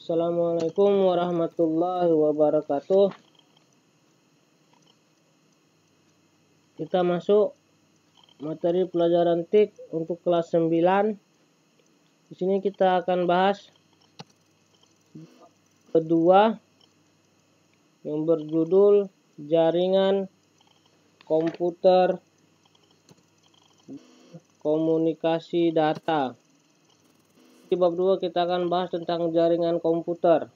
Assalamualaikum warahmatullahi wabarakatuh. Kita masuk materi pelajaran TIK untuk kelas 9. Di sini kita akan bahas kedua yang berjudul jaringan komputer komunikasi data. Di bab 2 kita akan bahas tentang jaringan komputer.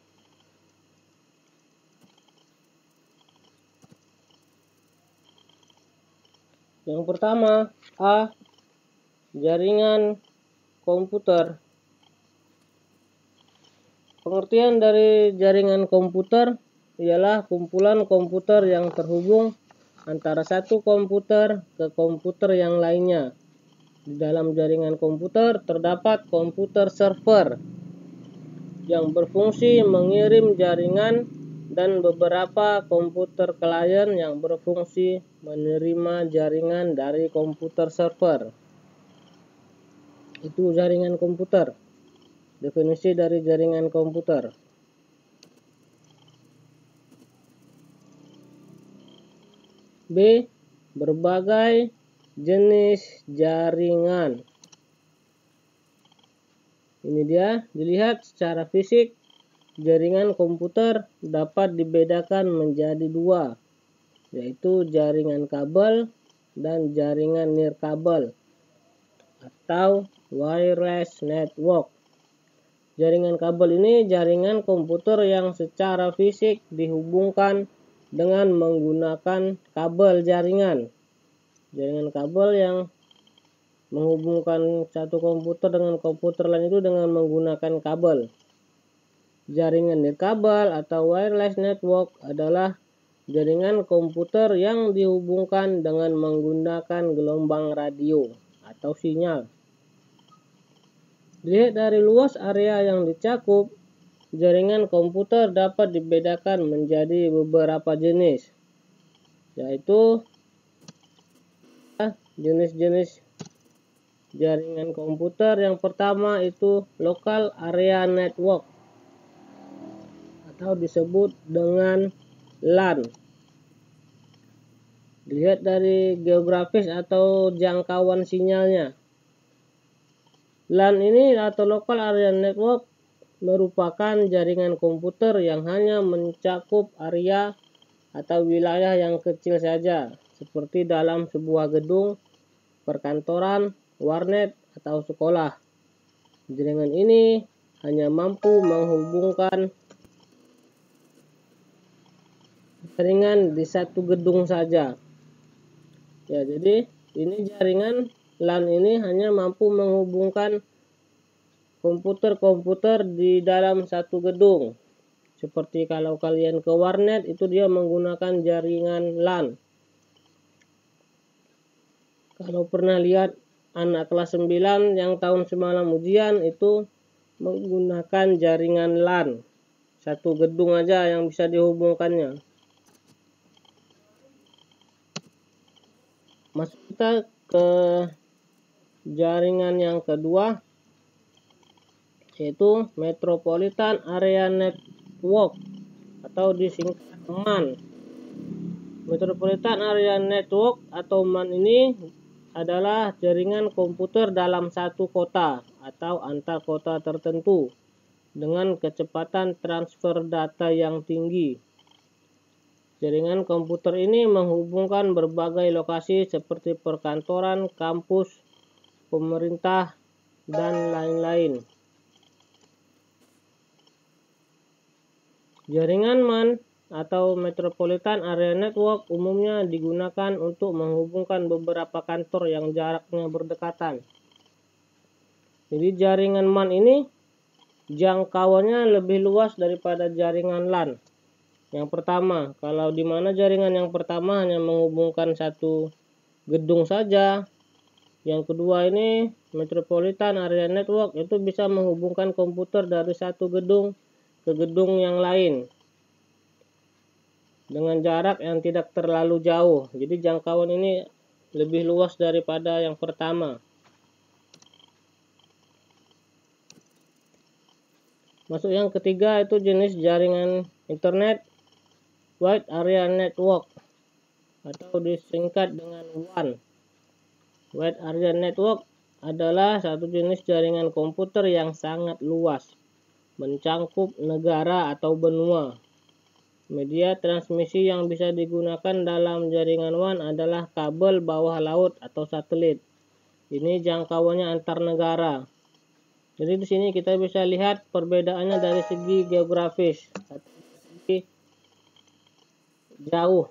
Yang pertama, A. Jaringan komputer. Pengertian dari jaringan komputer ialah kumpulan komputer yang terhubung antara satu komputer ke komputer yang lainnya. Di dalam jaringan komputer terdapat komputer server yang berfungsi mengirim jaringan dan beberapa komputer klien yang berfungsi menerima jaringan dari komputer server. Itu jaringan komputer. Definisi dari jaringan komputer. B. Berbagai jenis jaringan. Ini dia, dilihat secara fisik, jaringan komputer dapat dibedakan menjadi dua, yaitu jaringan kabel dan jaringan nirkabel atau wireless network. Jaringan kabel ini jaringan komputer yang secara fisik dihubungkan dengan menggunakan kabel jaringan. Jaringan kabel yang menghubungkan satu komputer dengan komputer lain itu dengan menggunakan kabel. Jaringan nirkabel atau wireless network adalah jaringan komputer yang dihubungkan dengan menggunakan gelombang radio atau sinyal. Dilihat dari luas area yang dicakup, jaringan komputer dapat dibedakan menjadi beberapa jenis, yaitu jenis-jenis jaringan komputer. Yang pertama itu local area network atau disebut dengan LAN. Dilihat dari geografis atau jangkauan sinyalnya. LAN ini atau local area network merupakan jaringan komputer yang hanya mencakup area atau wilayah yang kecil saja, seperti dalam sebuah gedung, perkantoran, warnet, atau sekolah. Jaringan ini hanya mampu menghubungkan jaringan di satu gedung saja. Ya, jadi ini jaringan LAN ini hanya mampu menghubungkan komputer-komputer di dalam satu gedung. Seperti kalau kalian ke warnet itu dia menggunakan jaringan LAN. Kalau pernah lihat anak kelas 9 yang tahun semalam ujian itu menggunakan jaringan LAN. Satu gedung aja yang bisa dihubungkannya. Masuk kita ke jaringan yang kedua, yaitu Metropolitan Area Network atau disingkat MAN. Metropolitan Area Network atau MAN ini adalah jaringan komputer dalam satu kota atau antar kota tertentu dengan kecepatan transfer data yang tinggi. Jaringan komputer ini menghubungkan berbagai lokasi seperti perkantoran, kampus, pemerintah, dan lain-lain. Jaringan MAN atau Metropolitan Area Network umumnya digunakan untuk menghubungkan beberapa kantor yang jaraknya berdekatan. Jadi jaringan MAN ini jangkauannya lebih luas daripada jaringan LAN. Yang pertama, kalau di mana jaringan yang pertama hanya menghubungkan satu gedung saja. Yang kedua ini Metropolitan Area Network itu bisa menghubungkan komputer dari satu gedung ke gedung yang lain dengan jarak yang tidak terlalu jauh. Jadi jangkauan ini lebih luas daripada yang pertama. Masuk yang ketiga itu jenis jaringan internet Wide Area Network atau disingkat dengan WAN. Wide Area Network adalah satu jenis jaringan komputer yang sangat luas, mencakup negara atau benua. Media transmisi yang bisa digunakan dalam jaringan WAN adalah kabel bawah laut atau satelit. Ini jangkauannya antar negara. Jadi di sini kita bisa lihat perbedaannya dari segi geografis, segi jauh.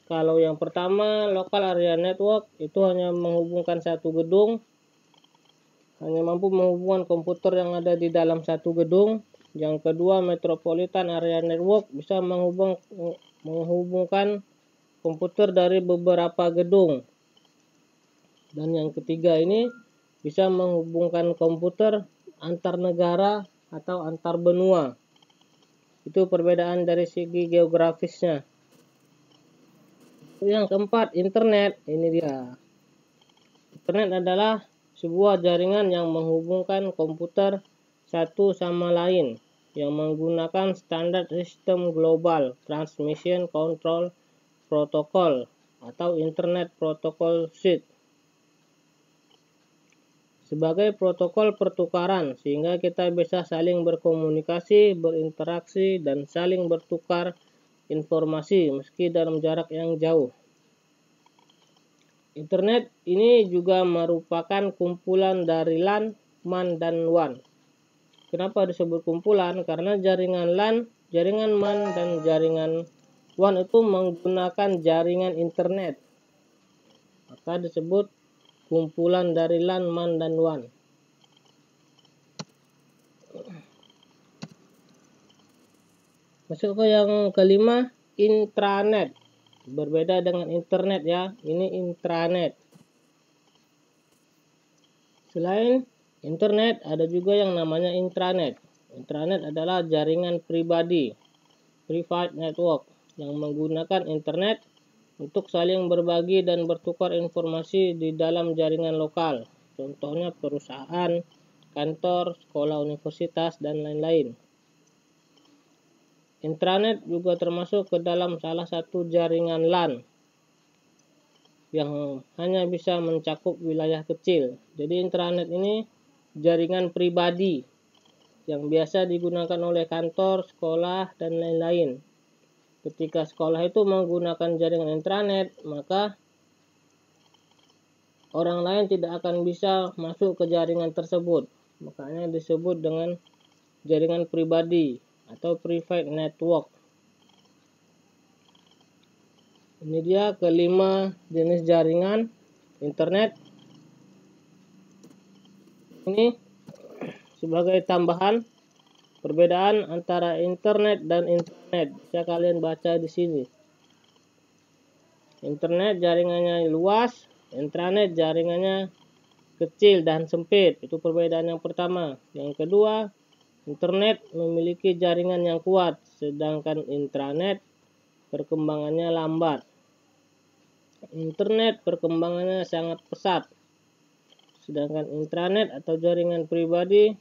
Kalau yang pertama local area network itu hanya menghubungkan satu gedung, hanya mampu menghubungkan komputer yang ada di dalam satu gedung. Yang kedua metropolitan area network bisa menghubungkan komputer dari beberapa gedung. Dan yang ketiga ini bisa menghubungkan komputer antar negara atau antar benua. Itu perbedaan dari segi geografisnya. Yang keempat, internet. Ini dia. Internet adalah sebuah jaringan yang menghubungkan komputer satu sama lain yang menggunakan standar sistem global transmission control protocol atau internet protocol suite sebagai protokol pertukaran, sehingga kita bisa saling berkomunikasi, berinteraksi, dan saling bertukar informasi meski dalam jarak yang jauh. Internet ini juga merupakan kumpulan dari LAN, MAN, dan WAN. Kenapa disebut kumpulan? Karena jaringan LAN, jaringan MAN, dan jaringan WAN itu menggunakan jaringan internet. Maka disebut kumpulan dari LAN, MAN, dan WAN. Masuk ke yang kelima, intranet. Berbeda dengan internet ya, ini intranet. Selain internet, ada juga yang namanya intranet. Intranet adalah jaringan pribadi, private network, yang menggunakan internet untuk saling berbagi dan bertukar informasi di dalam jaringan lokal. Contohnya perusahaan, kantor, sekolah, universitas, dan lain-lain. Intranet juga termasuk ke dalam salah satu jaringan LAN yang hanya bisa mencakup wilayah kecil. Jadi intranet ini jaringan pribadi yang biasa digunakan oleh kantor, sekolah, dan lain-lain. Ketika sekolah itu menggunakan jaringan intranet, maka orang lain tidak akan bisa masuk ke jaringan tersebut. Makanya disebut dengan jaringan pribadi atau private network. Ini dia kelima jenis jaringan internet. Ini sebagai tambahan perbedaan antara internet dan intranet. Bisa kalian baca di sini. Internet jaringannya luas, intranet jaringannya kecil dan sempit. Itu perbedaan yang pertama. Yang kedua, internet memiliki jaringan yang kuat, sedangkan intranet perkembangannya lambat. Internet perkembangannya sangat pesat, sedangkan intranet atau jaringan pribadi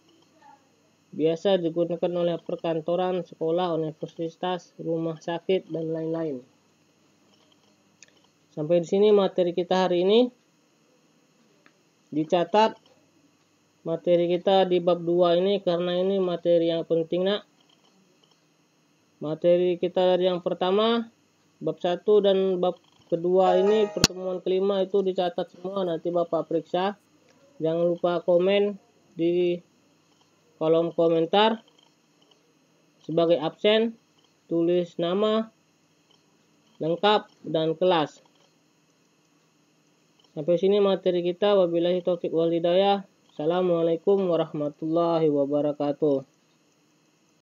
biasa digunakan oleh perkantoran, sekolah, universitas, rumah sakit, dan lain-lain. Sampai di sini materi kita hari ini. Dicatat materi kita di bab 2 ini karena ini materi yang penting, nak. Materi kita dari yang pertama, bab 1 dan bab kedua ini, pertemuan kelima itu dicatat semua, nanti Bapak periksa. Jangan lupa komen di kolom komentar. Sebagai absen, tulis nama, lengkap, dan kelas. Sampai sini materi kita. Wabillahi taufiq wal hidayah. Assalamualaikum warahmatullahi wabarakatuh.